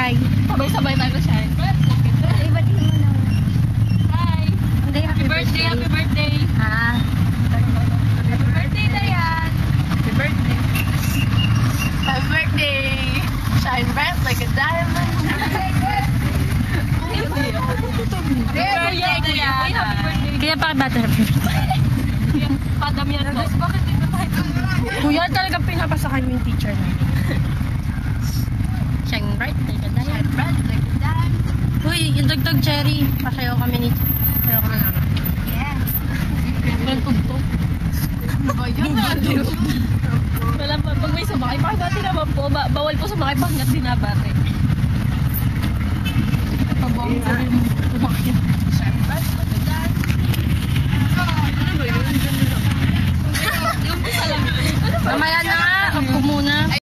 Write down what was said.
Hi. Sabay-sabay tayo shine. Ay, ba't mo na? Hi! Hindi, Happy birthday, happy birthday! Ah. Happy birthday, Dayan! Happy birthday. Happy birthday! Shine bright like a diamond! Happy birthday, Dayan! Happy birthday! Kaya pakibata happy birthday. Padamihan mo. Bakit dito tayo? Kuya, talagang pinapasa kami yung teacher namin. Shine bright like a diamond. Shine bright like a diamond! Uy, yung dugtog cherry. Pasayaw kami ni... Pasayaw kami namin. Yes! Walang tugtog. Ano ba yun? Wala pa. Pag may sumakay, pakibati naman po. Bawal po sumakay pag hanggat dinabate. Pabong sa rin. Shine bright like a diamond! Ano ba yun? Yung isa lang. Mamaya na nga. Ako muna.